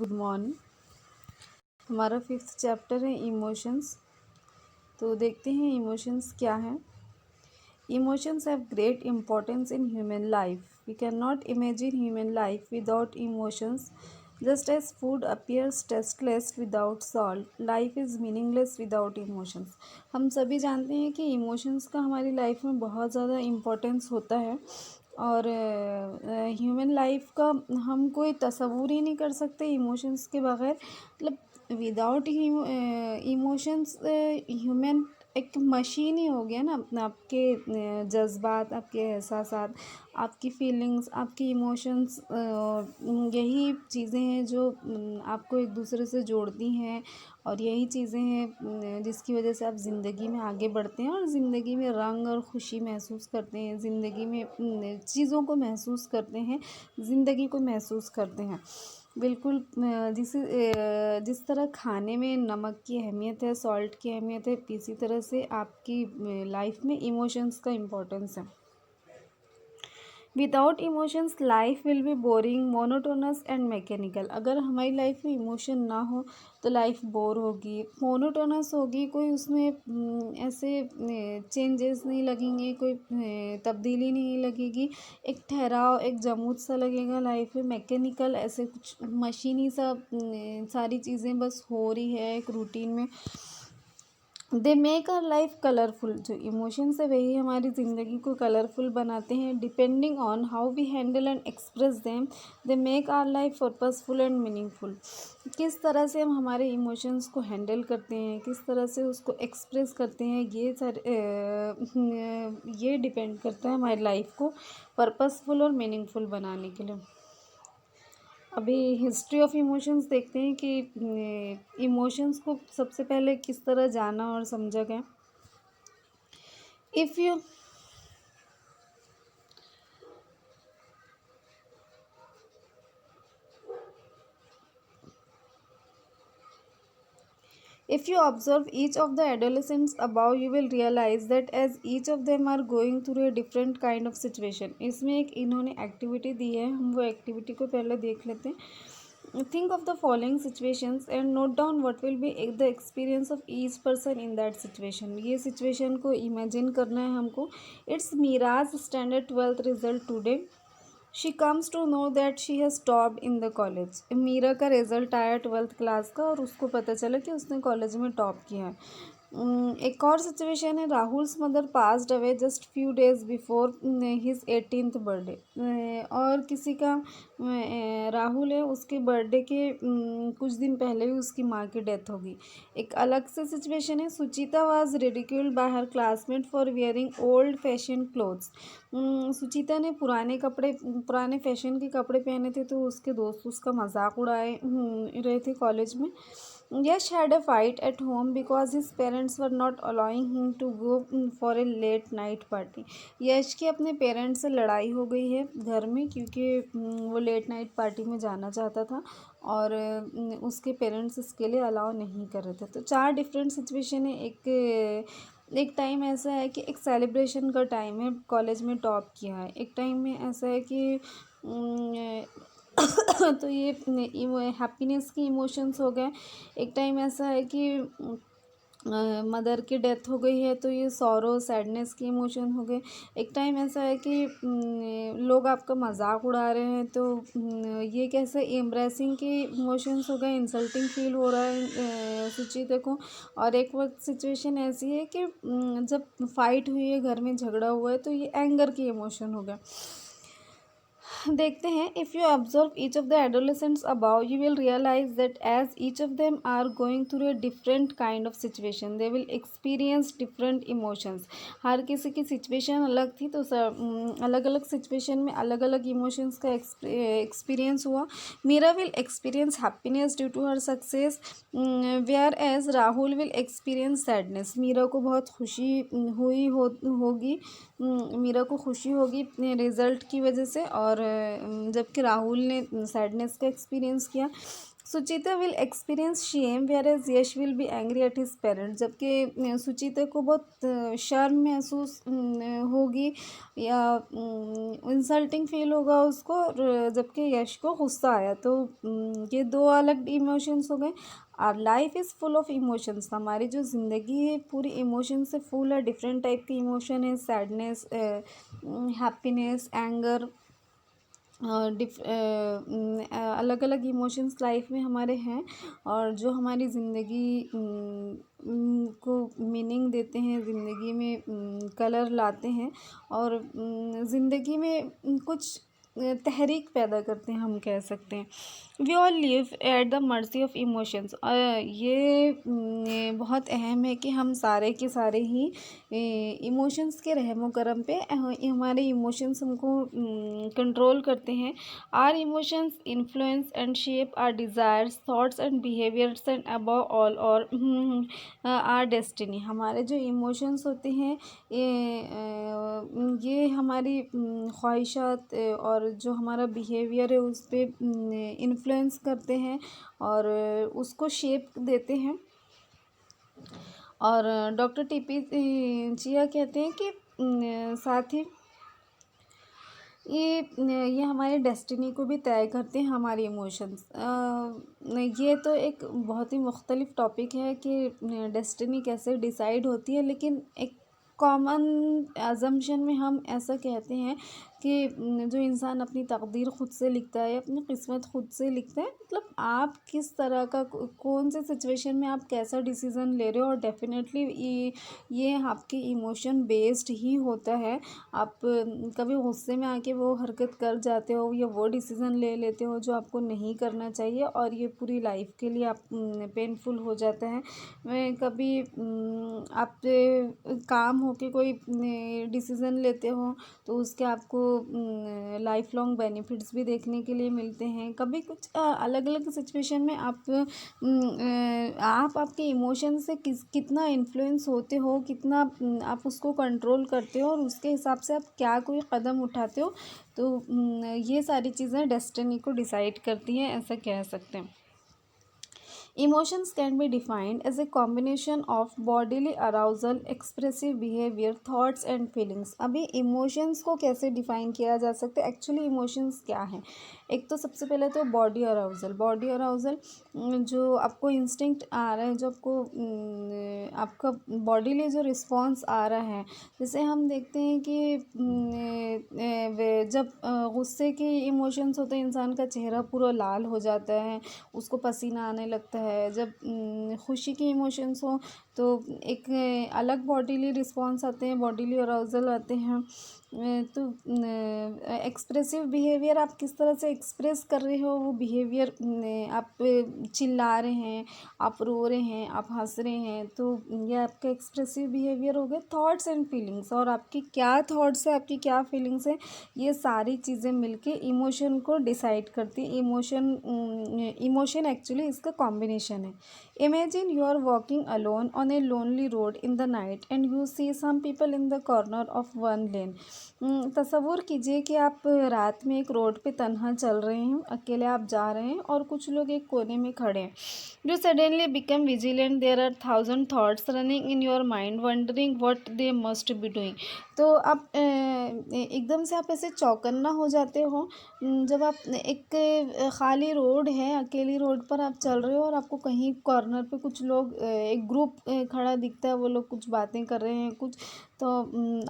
Good morning. हमारा 5th chapter है emotions. तो देखते हैं इमोशंस क्या हैं। Emotions have great importance in human life. We can not imagine human life without emotions. Just as food appears tasteless without salt, life is meaningless without emotions. हम सभी जानते हैं कि इमोशंस का हमारी लाइफ में बहुत ज़्यादा इम्पोर्टेंस होता है और ह्यूमन लाइफ का हम कोई तस्वूर ही नहीं कर सकते इमोशंस के बगैर। मतलब विदाउट इमोशंस ह्यूमन एक मशीन ही हो गया ना। आपके जज्बात, आपके एहसासात, आपकी फीलिंग्स, आपकी इमोशंस, यही चीज़ें हैं जो आपको एक दूसरे से जोड़ती हैं और यही चीज़ें हैं जिसकी वजह से आप ज़िंदगी में आगे बढ़ते हैं और ज़िंदगी में रंग और खुशी महसूस करते हैं, ज़िंदगी में चीज़ों को महसूस करते हैं, ज़िंदगी को महसूस करते हैं। बिल्कुल जिस तरह खाने में नमक की अहमियत है, सॉल्ट की अहमियत है, इसी तरह से आपकी लाइफ में इमोशंस का इम्पोर्टेंस है। Without emotions life will be boring, monotonous and mechanical. अगर हमारी लाइफ में इमोशन ना हो तो लाइफ बोर होगी, मोनोटोनस होगी, कोई उसमें ऐसे चेंजेस नहीं लगेंगे, कोई तब्दीली नहीं लगेगी, एक ठहराव, एक जमूत सा लगेगा लाइफ में। मैकेनिकल, ऐसे कुछ मशीनी सा सारी चीज़ें बस हो रही है एक रूटीन में। They make our life colourful. जो इमोशंस है वही हमारी ज़िंदगी को कलरफुल बनाते हैं। Depending on how we handle and express them, they make our life purposeful and meaningful. किस तरह से हम हमारे इमोशंस को हैंडल करते हैं, किस तरह से उसको एक्सप्रेस करते हैं, ये डिपेंड करता है हमारी लाइफ को पर्पसफुल और मीनिंगफुल बनाने के लिए। अभी हिस्ट्री ऑफ इमोशंस देखते हैं कि इमोशंस को सबसे पहले किस तरह जाना और समझा गया। If you If you observe each of the adolescents above, you will realize that as each of them are going through a different kind of situation. इसमें एक इन्होंने एक्टिविटी दी है, हम वो एक्टिविटी को पहले देख लेते हैं। Think of the following situations and note down what will be the experience of each person in that situation. ये situation को imagine करना है हमको. It's Mira's standard 12th result today. She comes to know that she has topped in the college. Meera का result आया 12th class का और उसको पता चला कि उसने कॉलेज में टॉप किया है। एक और सिचुएशन है, Rahul's mother passed away just few days before his 18th birthday. और किसी का राहुल है, उसके बर्थडे के कुछ दिन पहले ही उसकी माँ की डेथ होगी। एक अलग से सिचुएशन है, Suchita was ridiculed by her classmate for wearing old fashion clothes. Suchita ने पुराने फैशन के कपड़े पहने थे तो उसके दोस्त उसका मजाक उड़ाए रहे थे कॉलेज में। Yash had a fight at home because his parents were not allowing him to go for a late night party. Yash की अपने पेरेंट्स से लड़ाई हो गई है घर में क्योंकि वो लेट नाइट पार्टी में जाना चाहता था और उसके पेरेंट्स इसके लिए अलाउ नहीं कर रहे थे। तो 4 डिफरेंट सिचुएशन है। एक टाइम ऐसा है कि एक सेलिब्रेशन का टाइम है, कॉलेज में टॉप किया है। एक टाइम में ऐसा है कि तो ये हैप्पीनेस की इमोशंस हो गए। एक टाइम ऐसा है कि मदर की डेथ हो गई है तो ये सॉरो सैडनेस की इमोशन हो गए। एक टाइम ऐसा है कि लोग आपका मजाक उड़ा रहे हैं तो ये कैसे एम्ब्रेसिंग के इमोशंस हो गए, इंसल्टिंग फील हो रहा है सुचिता को। और एक वक्त सिचुएशन ऐसी है कि जब फाइट हुई है, घर में झगड़ा हुआ है, तो ये एंगर की इमोशन हो गया। देखते हैं, if you observe each of the adolescents above, you will realise that as each of them are going through a different kind of situation, they will experience different emotions. हर किसी की situation अलग थी तो अलग अलग सिचुएशन में अलग अलग इमोशंस का एक्सपीरियंस हुआ। Meera will experience happiness due to her success, whereas Rahul will experience sadness. Meera को बहुत खुशी होगी, मीरा को खुशी होगी अपने रिज़ल्ट की वजह से, और जबकि राहुल ने सैडनेस का एक्सपीरियंस किया। Suchita will experience shame whereas Yash will be angry at his parents. जबकि सुचिता को बहुत शर्म महसूस होगी या इंसल्टिंग फील होगा उसको, और जबकि यश को गुस्सा आया। तो ये दो अलग इमोशंस हो गए। Our life is full of emotions. हमारी जो ज़िंदगी है पूरी इमोशन से फुल है। डिफरेंट टाइप के इमोशन है, सैडनेस, हैप्पीनेस, एंगर, अलग अलग इमोशंस लाइफ में हमारे हैं, और जो हमारी ज़िंदगी को मीनिंग देते हैं, ज़िंदगी में कलर लाते हैं, और ज़िंदगी में कुछ तहरीक पैदा करते हैं, हम कह सकते हैं। We all live at the mercy of emotions. ये बहुत अहम है कि हम सारे के सारे ही इमोशंस के रहमो करम पे हमारे इमोशंस हमको कंट्रोल करते हैं। Our emotions influence and shape our desires, thoughts and behaviours and above all और आर डेस्टिनी। हमारे जो इमोशंस होते हैं ये हमारी ख्वाहिशात और जो हमारा बिहेवियर है उस पर इन्फ्लुएंस करते हैं और उसको शेप देते हैं। और डॉक्टर टीपी जिया कहते हैं कि साथ ही ये हमारे डेस्टिनी को भी तय करते हैं, हमारे इमोशंस। ये तो एक बहुत ही मुख्तलिफ टॉपिक है कि डेस्टिनी कैसे डिसाइड होती है, लेकिन एक कॉमन अजम्पशन में हम ऐसा कहते हैं कि जो इंसान अपनी तकदीर ख़ुद से लिखता है, अपनी किस्मत ख़ुद से लिखता है। मतलब आप किस तरह का कौन से सिचुएशन में आप कैसा डिसीज़न ले रहे हो, और डेफिनेटली ये आपके इमोशन बेस्ड ही होता है। आप कभी गुस्से में आके वो हरकत कर जाते हो या वो डिसीज़न ले लेते हो जो आपको नहीं करना चाहिए, और ये पूरी लाइफ के लिए आप पेनफुल हो जाता है। कभी आप काम हो के कोई डिसीज़न लेते हो तो उसके आपको लाइफ लॉन्ग बेनिफिट्स भी देखने के लिए मिलते हैं। कभी कुछ अलग अलग सिचुएशन में आप आपके इमोशन से कितना इन्फ्लुएंस होते हो, कितना आप उसको कंट्रोल करते हो, और उसके हिसाब से आप क्या कोई कदम उठाते हो। तो ये सारी चीज़ें डेस्टिनी को डिसाइड करती हैं, ऐसा कह सकते हैं। Emotions can be defined as a combination of bodily arousal, expressive behavior, thoughts and feelings। अभी इमोशंस को कैसे डिफाइन किया जा सकता है? एक्चुअली इमोशंस क्या हैं? एक तो सबसे पहले तो बॉडी अराउजल। बॉडी अराउजल जो आपको इंस्टिंक्ट आ रहा है, जो आपको आपका बॉडीली जो रिस्पॉन्स आ रहा है, जैसे हम देखते हैं कि जब गुस्से के इमोशंस होते हैं, इंसान का चेहरा पूरा लाल हो जाता है, उसको पसीना आने लगता है। जब खुशी के इमोशंस हो तो एक अलग बॉडीली रिस्पॉन्स आते हैं, बॉडीली अराउजल आते हैं। तो एक्सप्रेसिव बिहेवियर, आप किस तरह से एक्सप्रेस कर रहे हो वो बिहेवियर, आप चिल्ला रहे हैं, आप रो रहे हैं, आप हंस रहे हैं, तो ये आपका एक्सप्रेसिव बिहेवियर हो गया। थॉट्स एंड फीलिंग्स, और आपकी क्या थॉट्स है, आपकी क्या फीलिंग्स है, ये सारी चीज़ें मिलके इमोशन को डिसाइड करती हैं। इमोशन एक्चुअली इसका कॉम्बिनेशन है। Imagine you are walking alone on a lonely road in the night and you see some people in the corner of one lane. तसव्वुर कीजिए कि आप रात में एक रोड पे तन्हा चल रहे हैं, अकेले आप जा रहे हैं और कुछ लोग एक कोने में खड़े हैं। You suddenly become vigilant, there are 1000 thoughts running in your mind wondering what they must be doing. तो आप एकदम से आप ऐसे चौकन्ना हो जाते हो जब आप एक खाली रोड है, अकेली रोड पर आप चल रहे हो और आपको कहीं कॉर्नर पे कुछ लोग, एक ग्रुप खड़ा दिखता है, वो लोग कुछ बातें कर रहे हैं कुछ। तो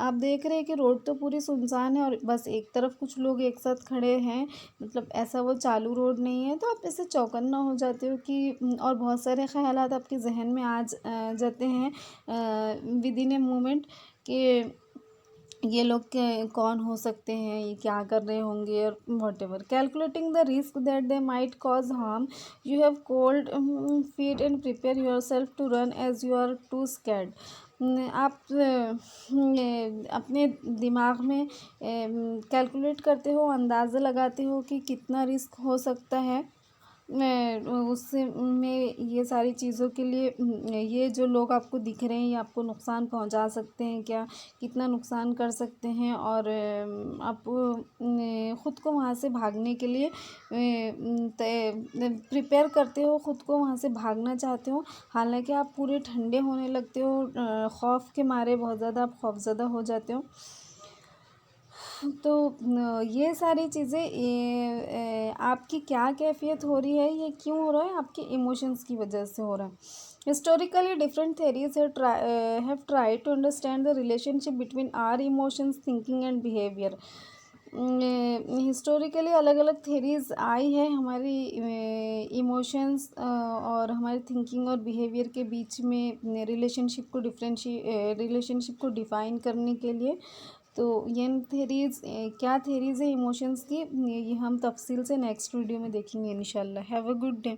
आप देख रहे हैं कि रोड तो पूरी सुनसान है और बस एक तरफ कुछ लोग एक साथ खड़े हैं, मतलब ऐसा वो चालू रोड नहीं है। तो आप ऐसे चौकन्ना हो जाते हो कि और बहुत सारे ख़यालात आपके जहन में आ जाते हैं विद इन ए मोमेंट कि ये लोग कौन हो सकते हैं, ये क्या कर रहे होंगे, और whatever. Calculating the risk that they might cause harm, you have cold feet and prepare yourself to run as you are too scared. आप अपने दिमाग में कैलकुलेट करते हो, अंदाज़ा लगाते हो कि कितना रिस्क हो सकता है, उससे में ये सारी चीज़ों के लिए ये जो लोग आपको दिख रहे हैं ये आपको नुकसान पहुंचा सकते हैं क्या, कितना नुकसान कर सकते हैं, और आप ख़ुद को वहाँ से भागने के लिए प्रिपेयर करते हो, ख़ुद को वहाँ से भागना चाहते हो। हालांकि आप पूरे ठंडे होने लगते हो, खौफ के मारे बहुत ज़्यादा आप खौफज़दा हो जाते हो। तो ये सारी चीज़ें आपकी क्या कैफ़ियत हो रही है, ये क्यों हो रहा है, आपके इमोशंस की वजह से हो रहा है। Historically different theories have tried to understand the relationship between our emotions, thinking and behavior. Historically अलग अलग थेरीज आई है हमारी इमोशंस और हमारी थिंकिंग और बिहेवियर के बीच में रिलेशनशिप को डिफ़ाइन करने के लिए। तो ये थेरीज क्या थेरीज है इमोशंस की, ये हम तफसील से नेक्स्ट वीडियो में देखेंगे इंशाल्लाह। Have a good day.